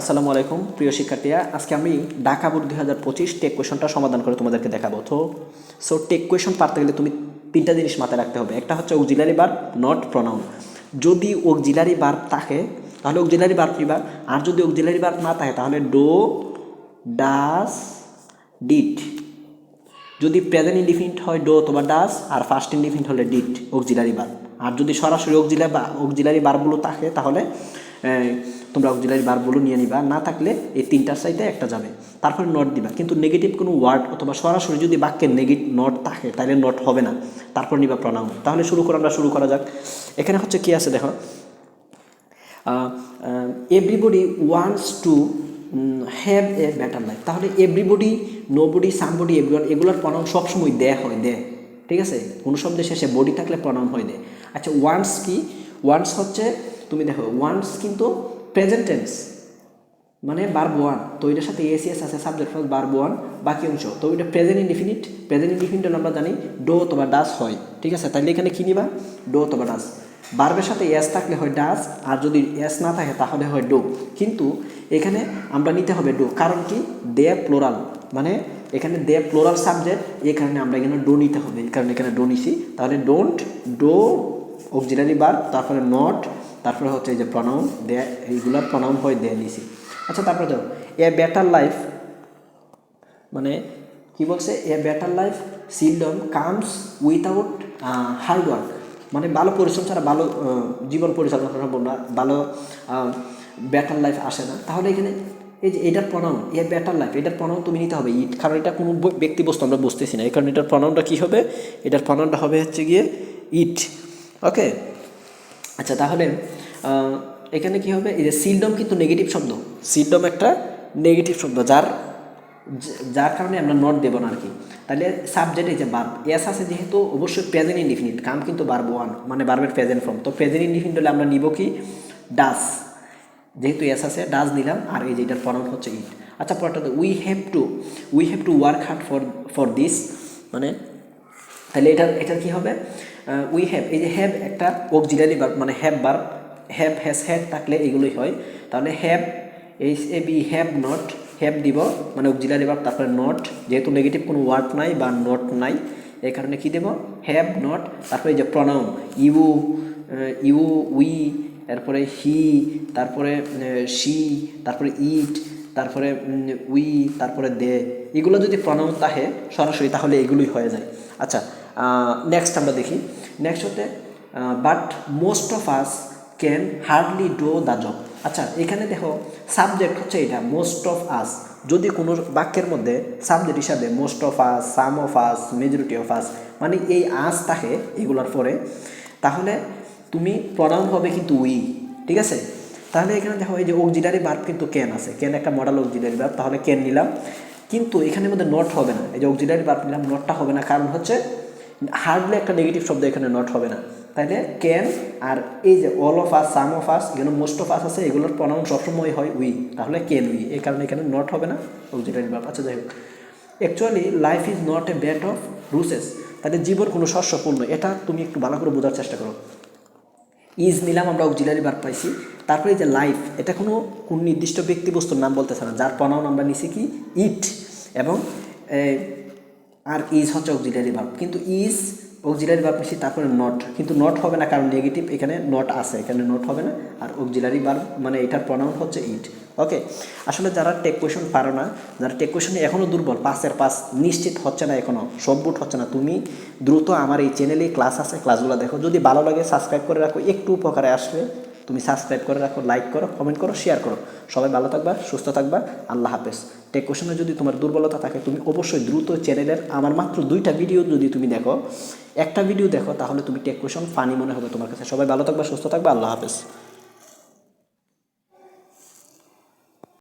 আসসালামু আলাইকুম প্রিয় শিক্ষার্থীরা, আজকে আমি ঢাকা বোর্ড 2025 টেক কোয়েশনটা সমাধান করে তোমাদেরকে দেখাবো। সো টেক কোয়েশন পারতে গেলে তুমি তিনটা জিনিস মাথায় রাখতে হবে। একটা হচ্ছে অক্সিলারি ভার্ব, নট প্রনাউন। যদি অক্সিলারি ভার্ব থাকে তাহলে অক্সিলারি ভার্ব নিবা, আর যদি অক্সিলারি ভার্ব না থাকে তাহলে ডো, ডাস, ডিড। যদি প্রেজেন্ট ইনডিফিনিট হয় ডো অথবা ডাস, আর ফার্স্ট ইনডিফিনিট হলে ডিড অক্সিলারি ভার্ব। আর যদি সরাসরি অক্সিলারি ভার্বগুলো থাকে তাহলে তোমরা অক্সিলারি ভার্বগুলো নিয়ে নিবা, না থাকলে এই তিনটার সাইডে একটা যাবে, তারপরে নট দিবা। কিন্তু নেগেটিভ কোনো ওয়ার্ড অথবা সরাসরি যদি বাক্যে নট থাকে তাহলে নট হবে না, তারপর নিবা প্রনাউন। তাহলে আমরা শুরু করা যাক। এখানে হচ্ছে কি আছে দেখো, everybody wants to have a better life. তাহলে এভরিবডি, নোবডি, সামবডি, এভরিওয়ান এগুলোর প্রনাউন সবসময় দে হয়, দে, ঠিক আছে। কোনো শব্দের শেষে বডি থাকলে প্রনাউন হয় দে। আচ্ছা, ওয়ান্টস কি? ওয়ান্টস হচ্ছে, তুমি দেখো ওয়ান্টস কিন্তু প্রেজেন্ট টেন্স, মানে ভার্ব ওয়ান, তো এটার সাথে এসিএস আছে, সাবজেক্ট প্লাস ভার্ব ওয়ান বাকি অংশ। তো এটা প্রেজেন্ট ইনডিফিনিট। প্রেজেন্ট ইনডিফিনিট আমরা জানি ডো অথবা ডাস হয়, ঠিক আছে। তাহলে এখানে কী নিবা? ডো অথবা ডাস। ভার্বের সাথে এস থাকলে হয় ডাস, আর যদি এস না থাকে তাহলে হয় ডো। কিন্তু এখানে আমরা নিতে হবে ডো, কারণ কি? দে প্লোরাল, মানে এখানে দে প্লোরাল সাবজেক্ট, এই কারণে আমরা এখানে ডো নিতে হবে, এই কারণে এখানে ডো নিছি। তাহলে ডোন্ট, ডো অক্সিলারি ভার্ব, তারপরে নট, তারপরে হচ্ছে এই যে প্রনাউন দে, এইগুলোর প্রনাউন হয় দে নিছি। আচ্ছা, তারপরে দেখো এ বেটার লাইফ, মানে কি বলছে? A better life seldom comes without hard work, মানে ভালো পরিশ্রম ছাড়া ভালো জীবন পরিচালনা সম্ভব না, ভালো বেটার লাইফ আসে না। তাহলে এখানে এই যে এটার প্রনাউন এ বেটার লাইফ, এটার প্রনাউন তুমি নিতে হবে ইট, কারণ এটা কোনো ব্যক্তি বস্তু আমরা বুঝতেছি না, এই কারণে এটার প্রনাউনটা কী হবে? এটার প্রনাউনটা হবে হচ্ছে গিয়ে ইট। ওকে, আচ্ছা, তাহলে এখানে কি হবে? এই যে সিলডম কিন্তু নেগেটিভ শব্দ, সিলডম একটা নেগেটিভ শব্দ, যার কারণে আমরা নট দেবো না আর কি। তাহলে সাবজেক্ট এই যে ভার্ব এস আছে, যেহেতু অবশ্যই প্রেজেন্ট ইনডিফিনিট, কাম কিন্তু ভার্ব ওয়ান, মানে ভার্বের প্রেজেন্ট ফর্ম। তো প্রেজেন্ট ইনডিফিনিট হলে আমরা নিব কি? ডাস, যেহেতু এস আছে ডাস নিলাম, আর এই যে এটার প্রনাউন হচ্ছে ইট। আচ্ছা, পরটা we have to work hard for this, মানে তাহলে এটার কী হবে? উই হ্যাভ, এই যে হ্যাভ একটা অক্সিলারি ভার্ব, মানে have verb, have, has, had থাকলে এগুলোই হয়। তাহলে have, H A V, have not, have দিব মানে অক্সিলারি ভার্ব, তারপরে নট, যেহেতু নেগেটিভ কোনো ওয়ার্ড নাই বা নট নাই, এই কারণে কী দেব? হ্যাভ নট, তারপরে এই যে প্রনাউন ইউ, উই, তারপরে হি, তারপরে শি, তারপরে ইট, তারপরে উই, তারপরে দে, এগুলো যদি প্রনাউন থাকে সরাসরি তাহলে এগুলোই হয়ে যায়। আচ্ছা, নেক্সট আমরা দেখি। নেক্সট হতে but most of us can hardly do the job. আচ্ছা, এখানে দেখো সাবজেক্ট হচ্ছে এটা মোস্ট অফ আস। যদি কোনো বাক্যের মধ্যে সাবজেক্ট হিসাবে most of us, some of us, majority of us, মানে এই আস থাকে এগুলোর পরে, তাহলে তুমি প্রনাউন হবে কিন্তু উই, ঠিক আছে। তাহলে এখানে দেখো এই যে অক্সিলারি ভার্ব কিন্তু ক্যান আছে, ক্যান একটা মডেল অক্সিলারি ভার্ব, তাহলে ক্যান নিলাম। কিন্তু এখানের মধ্যে নট হবে না, এই যে অক্সিলারি ভার্ব নিলাম, নটটা হবে না, কারণ হচ্ছে হার্ডলি একটা নেগেটিভ শব্দ, এখানে নট হবে না। তাইলে ক্যান, আর এই যে all of us, some of us, এখানে মোস্ট অফ আস আছে, এগুলোর প্রনাউন সবসময় হয় উই, তাহলে ক্যান উই, এই কারণে এখানে নট হবে না অক্সিলারি ভার্ব। আচ্ছা, যাই হোক, actually life is not a bed of roses, তাহলে জীবন কোনো শস্যপূর্ণ, এটা তুমি একটু ভালো করে বোঝার চেষ্টা করো। ইজ নিলাম, আমরা অক্সিলারি ভার্ব পাইছি। তারপরে এই যে লাইফ, এটা কোন নির্দিষ্ট ব্যক্তি বস্তুর নাম বলতেছে না, যার প্রনাউন আমরা নিছি কি? ইট, এবং আর ইজ হচ্ছে অক্সিলারি ভার্ব, কিন্তু ইজ অক্সিলারি ভার্ব নিছি, তারপরে নট, কিন্তু নট হবে না কারণ নেগেটিভ, এখানে নট আছে, এখানে নট হবে না। আর অক্সিলারি ভার্ব মানে এটার প্রনাউন হচ্ছে ইট। ওকে, আসলে যারা টেক কোয়েশন পারো না, যারা টেক কোয়েশনে এখনও দুর্বল, 5-এর 5 নিশ্চিত হচ্ছে না, এখনও সব বুট হচ্ছে না, তুমি দ্রুত আমার এই চ্যানেলে ক্লাস আছে, ক্লাসগুলো দেখো। যদি ভালো লাগে সাবস্ক্রাইব করে রাখো, একটু উপকারে আসলে তুমি সাবস্ক্রাইব করে রাখো, লাইক করো, কমেন্ট করো, শেয়ার করো। সবাই ভালো থাকবা, সুস্থ থাকবা, আল্লাহ হাফেজ। টেক কোয়েশনে যদি তোমার দুর্বলতা থাকে, তুমি অবশ্যই দ্রুত চ্যানেলের আমার মাত্র 2টা ভিডিও যদি তুমি দেখো, একটা ভিডিও দেখো, তাহলে তুমি টেক কোয়েশন ফানি মনে হবে তোমার কাছে। সবাই ভালো থাকবা, সুস্থ থাকবা, আল্লাহ হাফেজ।